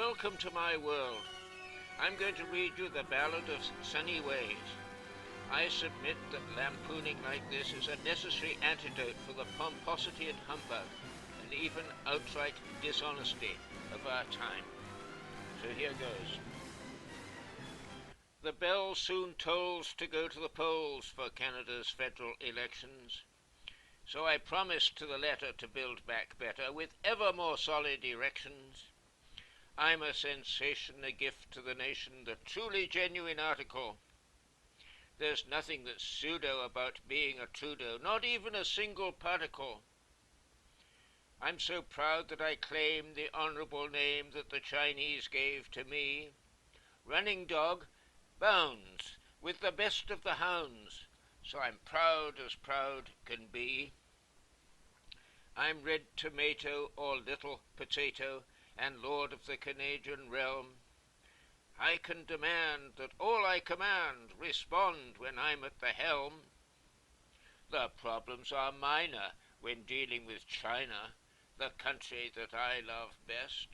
Welcome to my world. I'm going to read you the Ballad of Sunny Ways. I submit that lampooning like this is a necessary antidote for the pomposity and humbug, and even outright dishonesty of our time. So here goes. The bell soon tolls to go to the polls for Canada's federal elections. So I promised to the letter to build back better with ever more solid erections. I'm a sensation, a gift to the nation, the truly genuine article. There's nothing that's pseudo about being a Trudeau, not even a single particle. I'm so proud that I claim the honourable name that the Chinese gave to me. Running dog bounds with the best of the hounds, so I'm proud as proud can be. I'm red tomato or little potato, and lord of the Canadian realm. I can demand that all I command respond when I'm at the helm. The problems are minor when dealing with China, the country that I love best.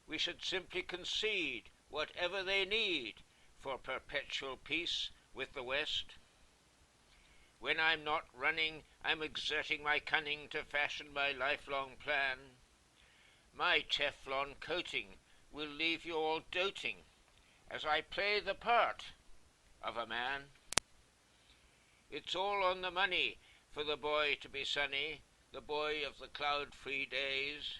We should simply concede whatever they need for perpetual peace with the West. When I'm not running, I'm exerting my cunning to fashion my lifelong plan. My Teflon coating will leave you all doting as I play the part of a man. It's all on the money for the boy to be sunny, the boy of the cloud-free days.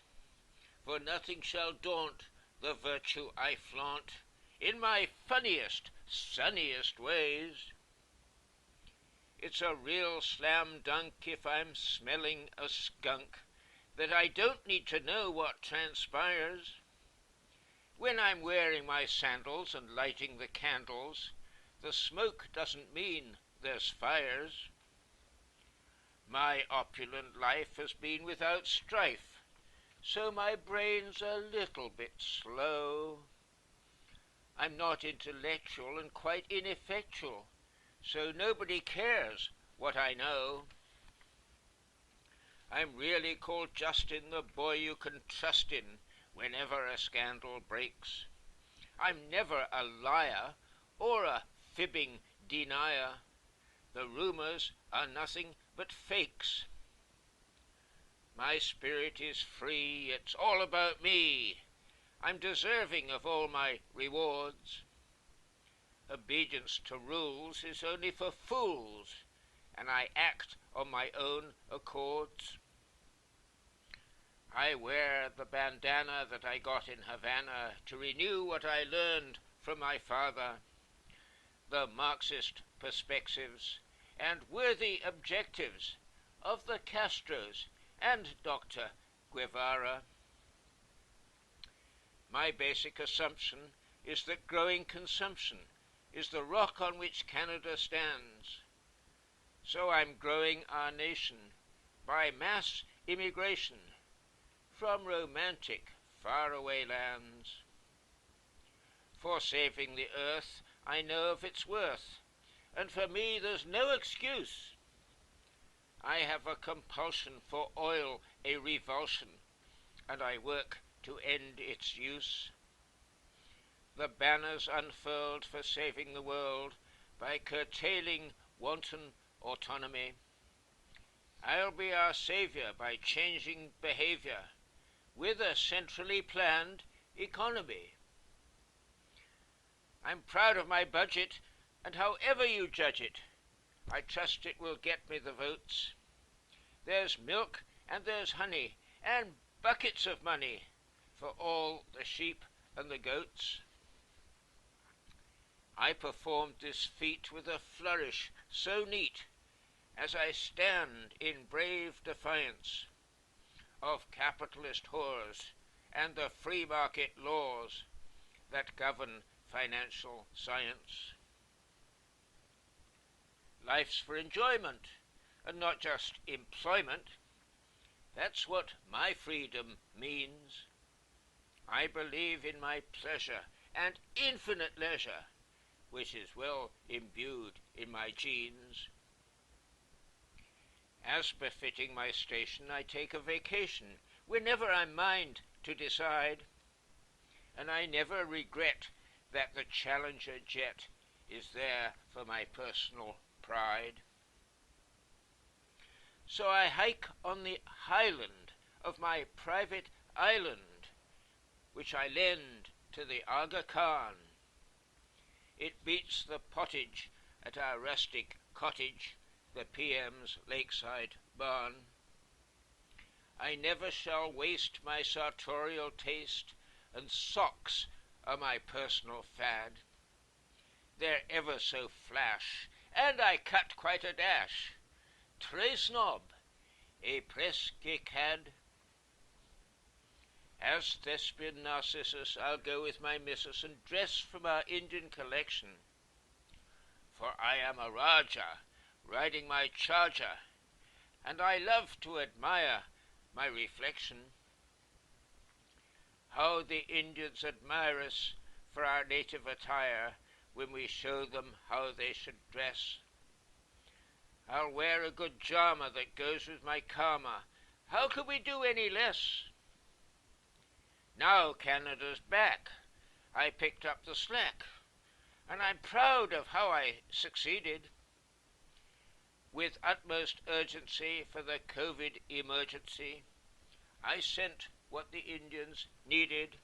For nothing shall daunt the virtue I flaunt in my funniest, sunniest ways. It's a real slam dunk if I'm smelling a skunk, that I don't need to know what transpires. When I'm wearing my sandals and lighting the candles, the smoke doesn't mean there's fires. My opulent life has been without strife, so my brain's a little bit slow. I'm not intellectual and quite ineffectual, so nobody cares what I know. I'm really called Justin, the boy you can trust in whenever a scandal breaks. I'm never a liar or a fibbing denier. The rumours are nothing but fakes. My spirit is free, it's all about me. I'm deserving of all my rewards. Obedience to rules is only for fools, and I act on my own accords. I wear the bandana that I got in Havana to renew what I learned from my father, the Marxist perspectives and worthy objectives of the Castros and Dr. Guevara. My basic assumption is that growing consumption is the rock on which Canada stands. So I'm growing our nation by mass immigration from romantic, faraway lands. For saving the earth, I know of its worth, and for me there's no excuse. I have a compulsion for oil, a revulsion, and I work to end its use. The banners unfurled for saving the world by curtailing wanton autonomy. I'll be our saviour by changing behaviour with a centrally planned economy. I'm proud of my budget, and however you judge it, I trust it will get me the votes. There's milk and there's honey and buckets of money for all the sheep and the goats. I performed this feat with a flourish so neat as I stand in brave defiance of capitalist whores and the free market laws that govern financial science. Life's for enjoyment and not just employment. That's what my freedom means. I believe in my pleasure and infinite leisure, which is well imbued in my genes. As befitting my station, I take a vacation whenever I'm mind to decide. and I never regret that the Challenger jet is there for my personal pride. So I hike on the highland of my private island, which I lend to the Aga Khan. It beats the pottage at our rustic cottage, the PM's lakeside barn. I never shall waste my sartorial taste, and socks are my personal fad. They're ever so flash, and I cut quite a dash. Très snob, et presque cad. As Thespian Narcissus, I'll go with my missus and dress from our Indian collection. For I am a Raja, riding my charger, and I love to admire my reflection. How the Indians admire us for our native attire when we show them how they should dress. I'll wear a good jama that goes with my karma. How could we do any less? Now Canada's back. I picked up the slack, and I'm proud of how I succeeded. With utmost urgency for the COVID emergency, I sent what the Indians needed.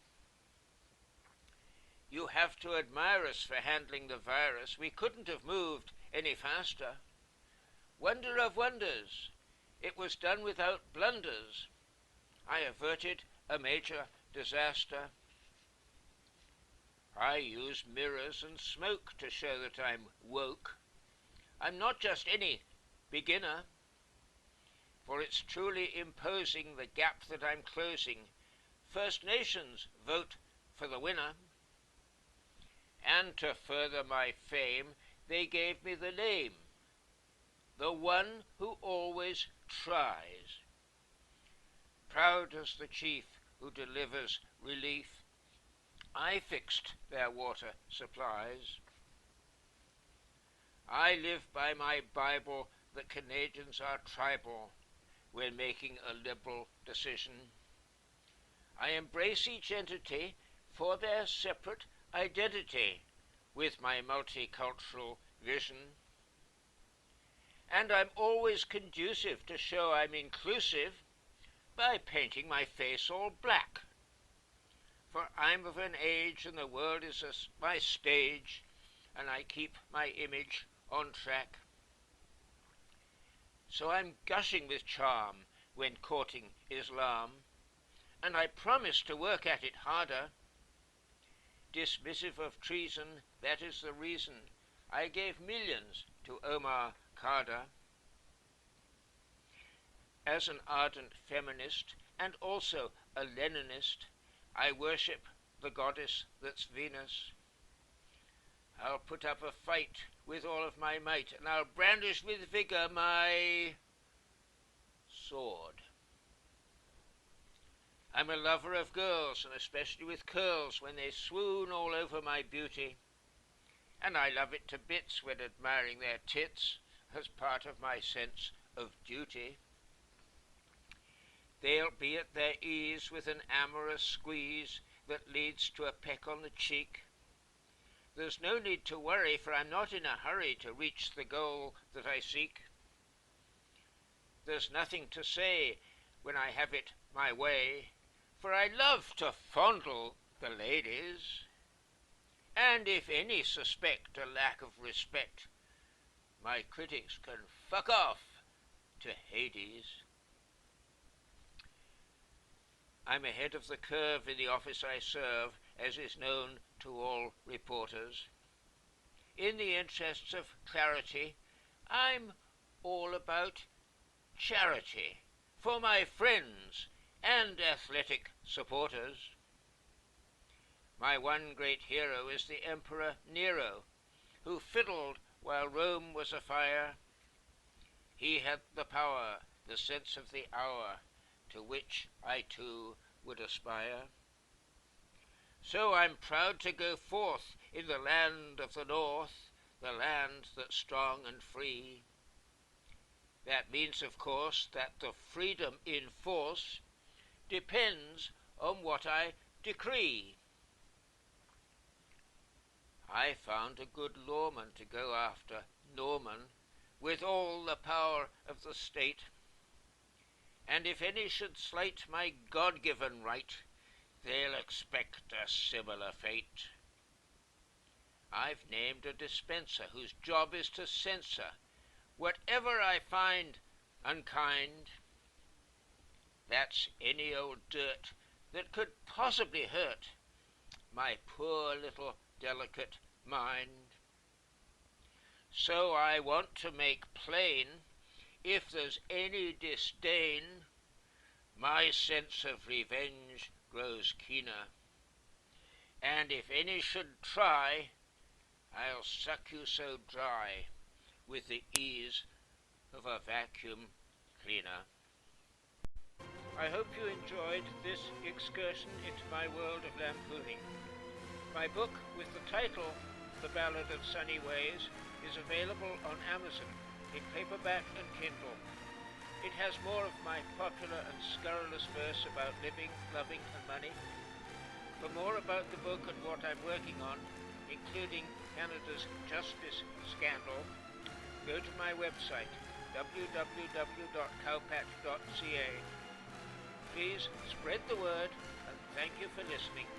You have to admire us for handling the virus. We couldn't have moved any faster. Wonder of wonders, it was done without blunders. I averted a major disaster. I use mirrors and smoke to show that I'm woke. I'm not just any beginner, for it's truly imposing the gap that I'm closing. First Nations vote for the winner. And to further my fame, they gave me the name, the one who always tries. Proud as the chief who delivers relief, I fixed their water supplies. I live by my Bible that Canadians are tribal when making a liberal decision. I embrace each entity for their separate identity with my multicultural vision. And I'm always conducive to show I'm inclusive by painting my face all black. For I'm of an age and the world is my stage, and I keep my image on track. So I'm gushing with charm when courting Islam, and I promise to work at it harder. Dismissive of treason, that is the reason I gave millions to Omar Khadr. As an ardent feminist and also a Leninist, I worship the goddess that's Venus. I'll put up a fight with all of my might, and I'll brandish with vigor my sword. I'm a lover of girls, and especially with curls when they swoon all over my beauty. And I love it to bits when admiring their tits as part of my sense of duty. They'll be at their ease with an amorous squeeze that leads to a peck on the cheek. There's no need to worry, for I'm not in a hurry to reach the goal that I seek. There's nothing to say when I have it my way, for I love to fondle the ladies. And if any suspect a lack of respect, my critics can fuck off to Hades. I'm ahead of the curve in the office I serve, as is known to all reporters. In the interests of clarity, I'm all about charity for my friends and athletic supporters. My one great hero is the Emperor Nero, who fiddled while Rome was afire. He had the power, the sense of the hour, to which I too would aspire. So I'm proud to go forth in the land of the North, the land that's strong and free. That means, of course, that the freedom in force depends on what I decree. I found a good lawman to go after Norman with all the power of the state, and if any should slight my God-given right, they'll expect a similar fate. I've named a dispenser whose job is to censor whatever I find unkind. That's any old dirt that could possibly hurt my poor little delicate mind. So I want to make plain, if there's any disdain, my sense of revenge grows keener, and if any should try, I'll suck you so dry with the ease of a vacuum cleaner. I hope you enjoyed this excursion into my world of lampooning. My book, with the title The Ballad of Sunny Ways, is available on Amazon in paperback and Kindle. It has more of my popular and scurrilous verse about living, loving and money. For more about the book and what I'm working on, including Canada's justice scandal, go to my website, www.cowpatch.ca. Please spread the word, and thank you for listening.